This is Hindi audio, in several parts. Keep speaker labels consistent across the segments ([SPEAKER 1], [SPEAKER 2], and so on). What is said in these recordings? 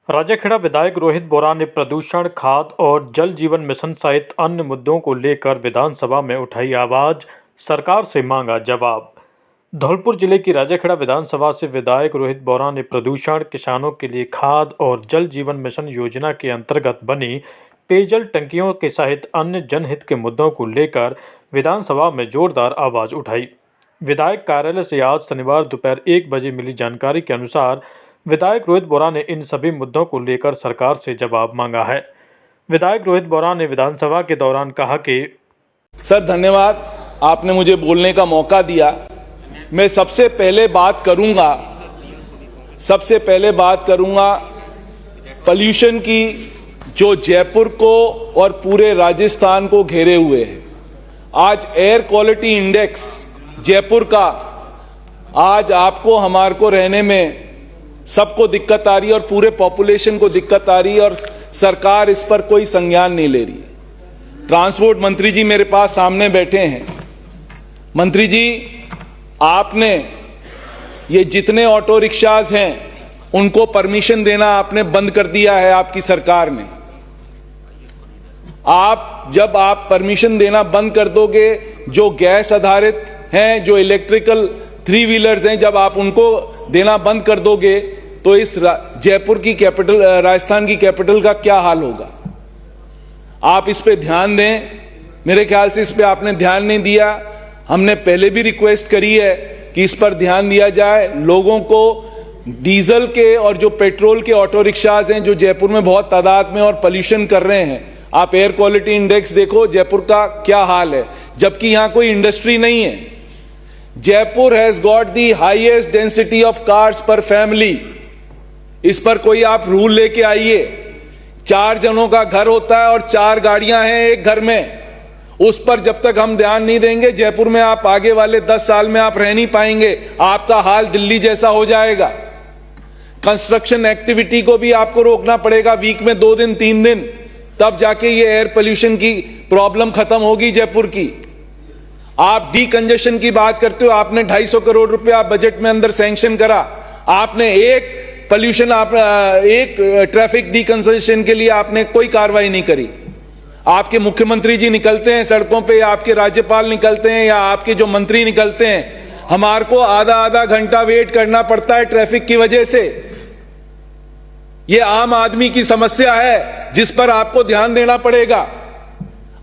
[SPEAKER 1] राजाखेड़ा विधायक रोहित बोरा ने प्रदूषण, खाद और जल जीवन मिशन सहित अन्य मुद्दों को लेकर विधानसभा में उठाई आवाज, सरकार से मांगा जवाब। धौलपुर जिले की राजाखेड़ा विधानसभा से विधायक रोहित बोरा ने प्रदूषण, किसानों के लिए खाद और जल जीवन मिशन योजना के अंतर्गत बनी पेयजल टंकियों के सहित अन्य जनहित के मुद्दों को लेकर विधानसभा में जोरदार आवाज उठाई। विधायक कार्यालय से आज शनिवार दोपहर 1 बजे मिली जानकारी के अनुसार विधायक रोहित बोरा ने इन सभी मुद्दों को लेकर सरकार से जवाब मांगा है। विधायक रोहित बोरा ने विधानसभा के दौरान कहा कि
[SPEAKER 2] सर धन्यवाद, आपने मुझे बोलने का मौका दिया। मैं सबसे पहले बात करूंगा पॉल्यूशन की, जो जयपुर को और पूरे राजस्थान को घेरे हुए है। आज एयर क्वालिटी इंडेक्स जयपुर का, आज आपको हमारे को रहने में सबको दिक्कत आ रही है और पूरे पॉपुलेशन को दिक्कत आ रही है और सरकार इस पर कोई संज्ञान नहीं ले रही है। ट्रांसपोर्ट मंत्री जी मेरे पास सामने बैठे हैं। मंत्री जी, आपने ये जितने ऑटो रिक्शाज हैं उनको परमिशन देना आपने बंद कर दिया है आपकी सरकार ने। जब आप परमिशन देना बंद कर दोगे, जो गैस आधारित हैं, जो इलेक्ट्रिकल 3 व्हीलर्स हैं, जब आप उनको देना बंद कर दोगे तो इस जयपुर की कैपिटल, राजस्थान की कैपिटल का क्या हाल होगा। आप इस पे ध्यान दें। मेरे ख्याल से इस पे आपने ध्यान नहीं दिया। हमने पहले भी रिक्वेस्ट करी है कि इस पर ध्यान दिया जाए। लोगों को डीजल के और जो पेट्रोल के ऑटो रिक्शाज हैं जो जयपुर में बहुत तादाद में और पोल्यूशन कर रहे हैं, आप एयर क्वालिटी इंडेक्स देखो जयपुर का क्या हाल है, जबकि यहां कोई इंडस्ट्री नहीं है। Jaipur has got the highest density of cars पर फैमिली। इस पर कोई आप रूल लेके आइए। 4 जनों का घर होता है और 4 गाड़ियां हैं एक घर में। उस पर जब तक हम ध्यान नहीं देंगे, जयपुर में आप आगे वाले 10 साल में आप रह नहीं पाएंगे। आपका हाल दिल्ली जैसा हो जाएगा। कंस्ट्रक्शन एक्टिविटी को भी आपको रोकना पड़ेगा वीक में 2 दिन 3 दिन, तब जाके ये एयर पोल्यूशन की प्रॉब्लम खत्म होगी जयपुर की। आप डीकंजेशन की बात करते हो, आपने 250 करोड़ रुपया बजट में अंदर सैंक्शन करा। आपने एक ट्रैफिक डीकंजेशन के लिए आपने कोई कार्रवाई नहीं करी। आपके मुख्यमंत्री जी निकलते हैं सड़कों पे, या आपके राज्यपाल निकलते हैं, या आपके जो मंत्री निकलते हैं, हमारे को आधा घंटा वेट करना पड़ता है ट्रैफिक की वजह से। यह आम आदमी की समस्या है जिस पर आपको ध्यान देना पड़ेगा।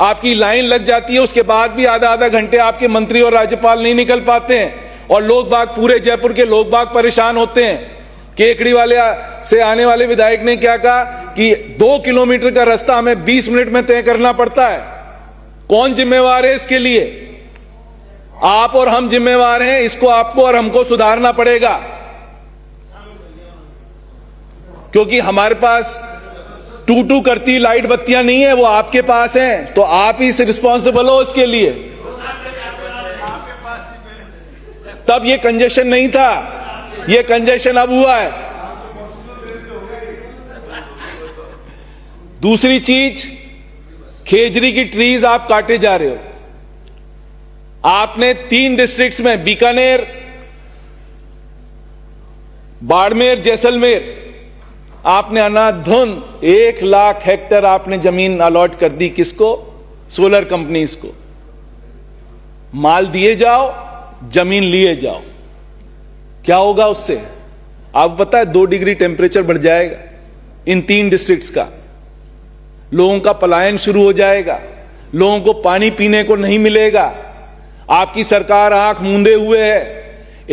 [SPEAKER 2] आपकी लाइन लग जाती है, उसके बाद भी आधा घंटे आपके मंत्री और राज्यपाल नहीं निकल पाते हैं और लोग बाग, पूरे जयपुर के लोग बाग परेशान होते हैं। केकड़ी वाले से आने वाले विधायक ने क्या कहा कि 2 किलोमीटर का रास्ता हमें 20 मिनट में तय करना पड़ता है। कौन जिम्मेवार है इसके लिए? आप और हम जिम्मेवार हैं। इसको आपको और हमको सुधारना पड़ेगा, क्योंकि हमारे पास टू करती लाइट बत्तियां नहीं है, वो आपके पास हैं, तो आप ही रिस्पॉन्सिबल हो इसके लिए। तब ये कंजेशन नहीं था, ये कंजेशन अब हुआ है। दूसरी चीज, खेजरी की ट्रीज आप काटे जा रहे हो। आपने 3 डिस्ट्रिक्ट्स में, बीकानेर, बाड़मेर, जैसलमेर, आपने अनाधुन 1 लाख हेक्टेयर आपने जमीन अलॉट कर दी। किसको? सोलर कंपनीज को। माल दिए जाओ, जमीन लिए जाओ। क्या होगा उससे? आपको पता है 2 डिग्री टेम्परेचर बढ़ जाएगा इन 3 डिस्ट्रिक्ट्स का। लोगों का पलायन शुरू हो जाएगा, लोगों को पानी पीने को नहीं मिलेगा। आपकी सरकार आंख मूंदे हुए है।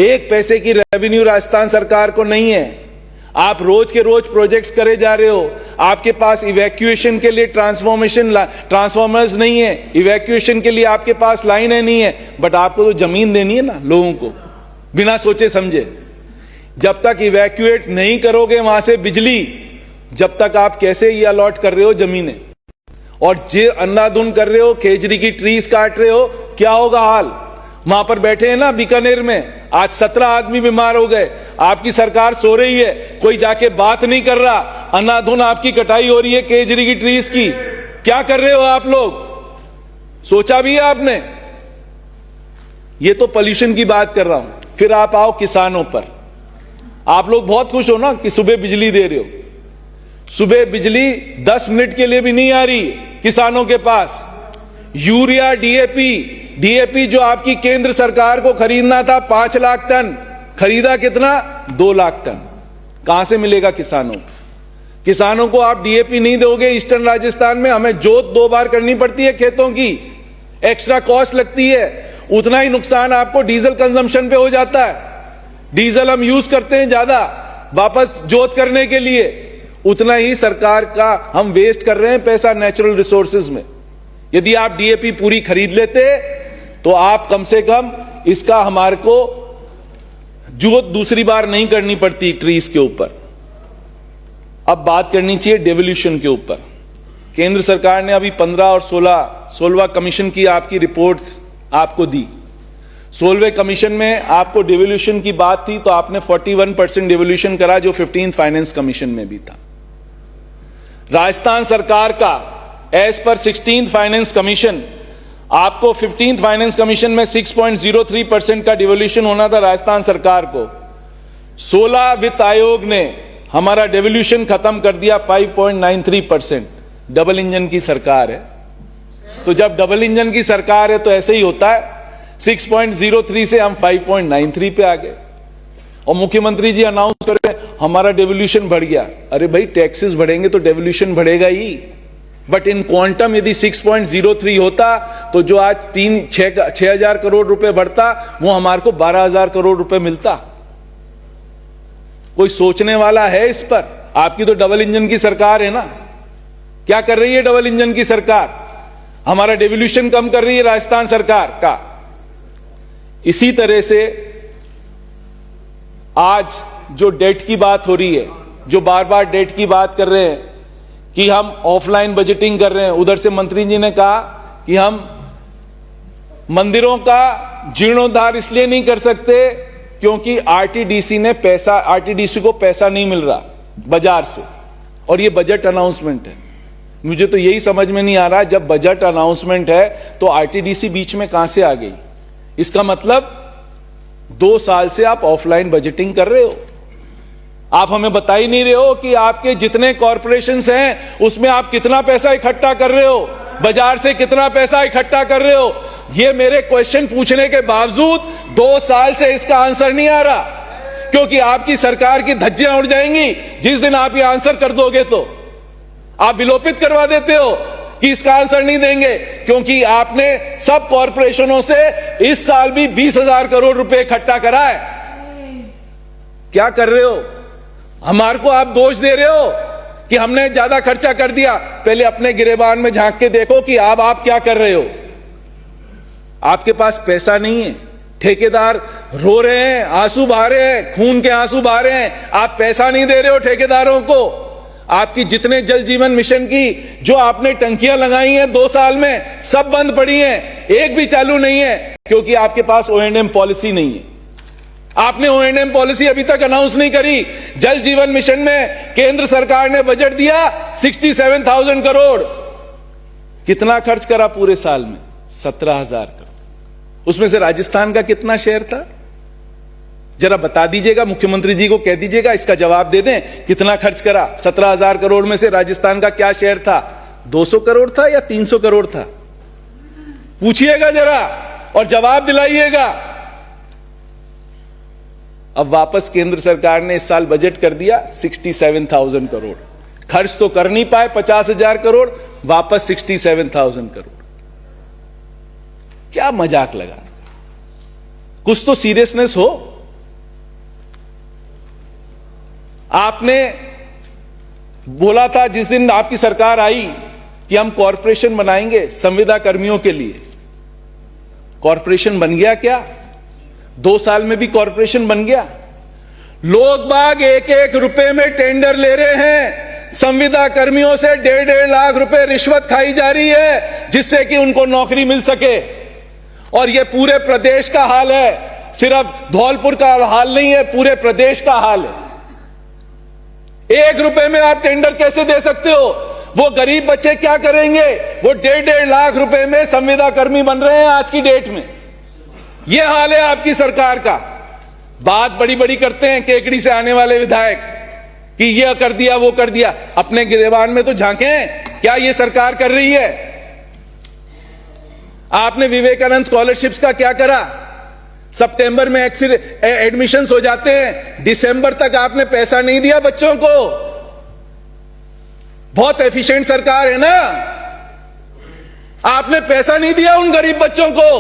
[SPEAKER 2] 1 पैसे की रेवेन्यू राजस्थान सरकार को नहीं है। आप रोज के रोज प्रोजेक्ट्स करे जा रहे हो। आपके पास इवैक्यूएशन के लिए ट्रांसफॉर्मर्स नहीं है, इवैक्यूएशन के लिए आपके पास लाइनें नहीं है, बट आपको तो जमीन देनी है ना लोगों को, बिना सोचे समझे। जब तक इवैक्यूएट नहीं करोगे वहां से बिजली, जब तक आप कैसे ये अलॉट कर रहे हो जमीनें, और जे अंधाधुन कर रहे हो, खेजरी की ट्रीज काट रहे हो, क्या होगा हाल? वहां पर बैठे हैं ना बीकानेर में, आज 17 आदमी बीमार हो गए। आपकी सरकार सो रही है, कोई जाके बात नहीं कर रहा। अंधाधुन आपकी कटाई हो रही है केजरी की ट्रीज की। क्या कर रहे हो आप लोग? सोचा भी है आपने? ये तो पोल्यूशन की बात कर रहा हूं। फिर आप आओ किसानों पर। आप लोग बहुत खुश हो ना कि सुबह बिजली दे रहे हो। सुबह बिजली 10 मिनट के लिए भी नहीं आ रही किसानों के पास। यूरिया, डीएपी जो आपकी केंद्र सरकार को खरीदना था 5 लाख टन, खरीदा कितना? 2 लाख टन। कहां से मिलेगा किसानों को? किसानों को आप डीएपी नहीं दोगे। ईस्टर्न राजस्थान में हमें जोत 2 बार करनी पड़ती है खेतों की, एक्स्ट्रा कॉस्ट लगती है। उतना ही नुकसान आपको डीजल कंजम्पशन पे हो जाता है। डीजल हम यूज करते हैं ज्यादा वापस जोत करने के लिए, उतना ही सरकार का हम वेस्ट कर रहे हैं पैसा नेचुरल रिसोर्सेज में। यदि आप डीएपी पूरी खरीद लेते तो आप कम से कम इसका हमारे को जोत दूसरी बार नहीं करनी पड़ती ट्रीज के ऊपर। अब बात करनी चाहिए डेवोल्यूशन के ऊपर। केंद्र सरकार ने अभी 15 और 16वां कमीशन की आपकी रिपोर्ट्स आपको दी। 16वें कमीशन में आपको डेवोल्यूशन की बात थी तो आपने 41% डेवोल्यूशन करा, जो 15th फाइनेंस कमीशन में भी था। राजस्थान सरकार का as per 16th finance commission आपको 15th फाइनेंस कमीशन में 6.03% का डेवोल्यूशन होना था राजस्थान सरकार को। 16 वित्त आयोग ने हमारा डेवोल्यूशन खत्म कर दिया 5.93%। डबल इंजन की सरकार है, तो जब डबल इंजन की सरकार है तो ऐसे ही होता है। 6.03 से हम 5.93 पे आ गए और मुख्यमंत्री जी अनाउंस कर रहे हैं हमारा डेवोल्यूशन बढ़ गया। अरे भाई, टैक्सेस बढ़ेंगे तो डेवोल्यूशन बढ़ेगा ही, बट इन क्वांटम यदि 6.03 होता तो जो आज 6,000 करोड़ रुपए बढ़ता वो हमारे को 12,000 करोड़ रुपए मिलता। कोई सोचने वाला है इस पर? आपकी तो डबल इंजन की सरकार है ना। क्या कर रही है डबल इंजन की सरकार? हमारा डेवोल्यूशन कम कर रही है राजस्थान सरकार का। इसी तरह से आज जो डेट की बात हो रही है, जो बार बार डेट की बात कर रहे हैं कि हम ऑफलाइन बजटिंग कर रहे हैं, उधर से मंत्री जी ने कहा कि हम मंदिरों का जीर्णोद्धार इसलिए नहीं कर सकते क्योंकि आरटीडीसी को पैसा नहीं मिल रहा बाजार से, और ये बजट अनाउंसमेंट है। मुझे तो यही समझ में नहीं आ रहा, जब बजट अनाउंसमेंट है तो आरटीडीसी बीच में कहां से आ गई? इसका मतलब 2 साल से आप ऑफलाइन बजटिंग कर रहे हो। आप हमें बता ही नहीं रहे हो कि आपके जितने कॉरपोरेशंस हैं उसमें आप कितना पैसा इकट्ठा कर रहे हो, बाजार से कितना पैसा इकट्ठा कर रहे हो। ये मेरे क्वेश्चन पूछने के बावजूद 2 साल से इसका आंसर नहीं आ रहा, क्योंकि आपकी सरकार की धज्जियां उड़ जाएंगी जिस दिन आप ये आंसर कर दोगे। तो आप विलोपित करवा देते हो कि इसका आंसर नहीं देंगे, क्योंकि आपने सब कॉरपोरेशनों से इस साल भी 20,000 करोड़ रुपए इकट्ठा करा है। क्या कर रहे हो? हमारे को आप दोष दे रहे हो कि हमने ज्यादा खर्चा कर दिया। पहले अपने गिरेबान में झांक के देखो कि आप क्या कर रहे हो। आपके पास पैसा नहीं है, ठेकेदार रो रहे हैं, आंसू बहा रहे हैं, खून के आंसू बहा रहे हैं। आप पैसा नहीं दे रहे हो ठेकेदारों को। आपकी जितने जल जीवन मिशन की जो आपने टंकियां लगाई हैं 2 साल में, सब बंद पड़ी हैं, एक भी चालू नहीं है, क्योंकि आपके पास O&M पॉलिसी नहीं है। आपने O&M पॉलिसी अभी तक अनाउंस नहीं करी। जल जीवन मिशन में केंद्र सरकार ने बजट दिया 67,000 करोड़। कितना खर्च करा पूरे साल में? 17,000 करोड़। उसमें से राजस्थान का कितना शेयर था? जरा बता दीजिएगा, मुख्यमंत्री जी को कह दीजिएगा, इसका जवाब दे दें, कितना खर्च करा? 17,000 करोड़ में से राजस्थान का क्या शेयर था? 200 करोड़ था या 300 करोड़ था? पूछिएगा जरा और जवाब दिलाइएगा। अब वापस केंद्र सरकार ने इस साल बजट कर दिया 67,000 करोड़। खर्च तो कर नहीं पाए 50,000 करोड़, वापस 67,000 करोड़। क्या मजाक लगा? कुछ तो सीरियसनेस हो। आपने बोला था जिस दिन आपकी सरकार आई कि हम कॉरपोरेशन बनाएंगे संविदा कर्मियों के लिए। कॉरपोरेशन बन गया क्या? 2 साल में भी कॉरपोरेशन बन गया? लोग बाग 1-1 रुपए में टेंडर ले रहे हैं। संविदा कर्मियों से 1.5 लाख रुपए रिश्वत खाई जा रही है जिससे कि उनको नौकरी मिल सके। और यह पूरे प्रदेश का हाल है, सिर्फ धौलपुर का हाल नहीं है, पूरे प्रदेश का हाल है। 1 रुपए में आप टेंडर कैसे दे सकते हो? वो गरीब बच्चे क्या करेंगे? वो 1.5 लाख रुपए में संविदा कर्मी बन रहे हैं आज की डेट में। यह हाल है आपकी सरकार का। बात बड़ी बड़ी करते हैं केकड़ी से आने वाले विधायक कि यह कर दिया वो कर दिया। अपने गिरेबान में तो झांकें, क्या ये सरकार कर रही है? आपने विवेकानंद स्कॉलरशिप्स का क्या करा? सितंबर में एडमिशंस हो जाते हैं, दिसंबर तक आपने पैसा नहीं दिया बच्चों को। बहुत एफिशिएंट सरकार है ना। आपने पैसा नहीं दिया उन गरीब बच्चों को,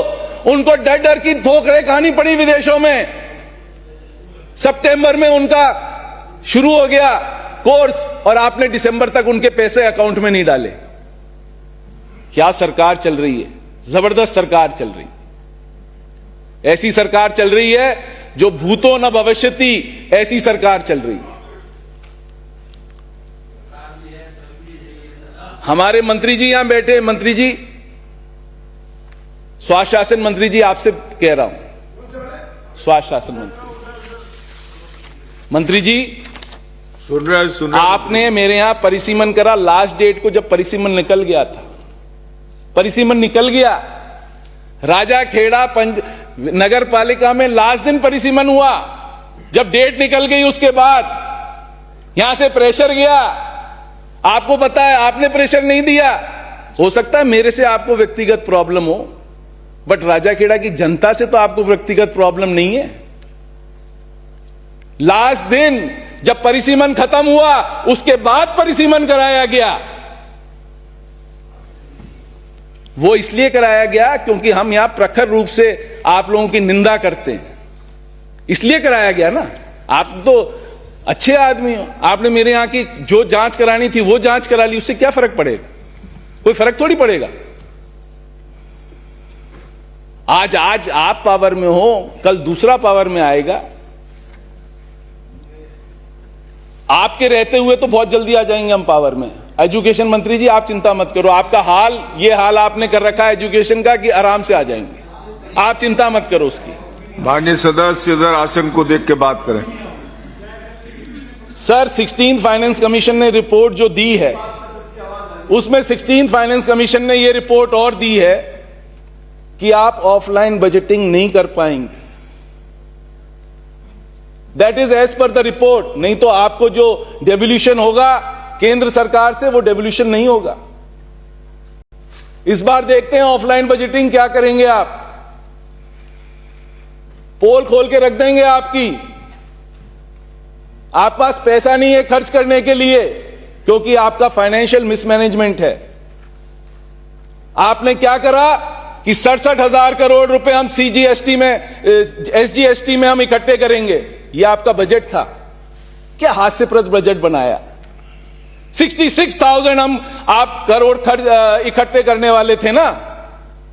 [SPEAKER 2] उनको डर डर की ठोकरें खानी पड़ी विदेशों में। सितंबर में उनका शुरू हो गया कोर्स और आपने दिसंबर तक उनके पैसे अकाउंट में नहीं डाले। क्या सरकार चल रही है? जबरदस्त सरकार चल रही है। ऐसी सरकार चल रही है जो भूतो न भविष्यति, ऐसी सरकार चल रही है। हमारे मंत्री जी यहां बैठे, मंत्री जी, स्वास्थ्य शासन मंत्री जी, आपसे कह रहा हूं, स्वास्थ्य शासन मंत्री जी,
[SPEAKER 3] सुन रहे
[SPEAKER 2] आपने मेरे यहां परिसीमन करा। लास्ट डेट को जब परिसीमन निकल गया था, परिसीमन निकल गया, राजा खेड़ा नगर पालिका में लास्ट दिन परिसीमन हुआ। जब डेट निकल गई उसके बाद यहां से प्रेशर गया। आपको पता है आपने प्रेशर नहीं दिया। हो सकता है मेरे से आपको व्यक्तिगत प्रॉब्लम हो, बट राजाखेड़ा की जनता से तो आपको व्यक्तिगत प्रॉब्लम नहीं है। लास्ट दिन जब परिसीमन खत्म हुआ उसके बाद परिसीमन कराया गया। वो इसलिए कराया गया क्योंकि हम यहां प्रखर रूप से आप लोगों की निंदा करते हैं, इसलिए कराया गया ना। आप तो अच्छे आदमी हो, आपने मेरे यहां की जो जांच करानी थी वो जांच करा ली, उससे क्या फर्क पड़ेगा? कोई फर्क थोड़ी पड़ेगा। आज आप पावर में हो, कल दूसरा पावर में आएगा। आपके रहते हुए तो बहुत जल्दी आ जाएंगे हम पावर में। एजुकेशन मंत्री जी आप चिंता मत करो, आपका हाल, ये हाल आपने कर रखा है एजुकेशन का कि आराम से आ जाएंगे, आप चिंता मत करो उसकी।
[SPEAKER 3] माननीय सदस्य इधर आसन को देख के बात करें।
[SPEAKER 2] सर 16th फाइनेंस कमीशन ने रिपोर्ट जो दी है, उसमें 16th फाइनेंस कमीशन ने यह रिपोर्ट और दी है कि आप ऑफलाइन बजटिंग नहीं कर पाएंगे। That is as per the report. नहीं तो आपको जो डेवल्यूशन होगा केंद्र सरकार से, वो डेवल्यूशन नहीं होगा। इस बार देखते हैं ऑफलाइन बजटिंग क्या करेंगे आप। पोल खोल के रख देंगे आपकी। आप पास पैसा नहीं है खर्च करने के लिए क्योंकि आपका फाइनेंशियल मिसमैनेजमेंट है। आपने क्या करा कि 67,000 करोड़ रुपए हम सीजीएसटी में, एसजीएसटी में हम इकट्ठे करेंगे। यह आपका बजट था। क्या हास्यप्रद बजट बनाया। 66,000 आप करोड़ खर्च इकट्ठे करने वाले थे ना।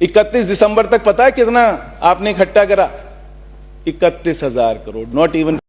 [SPEAKER 2] 31 दिसंबर तक पता है कितना आपने इकट्ठा करा? 31,000 करोड़, नॉट इवन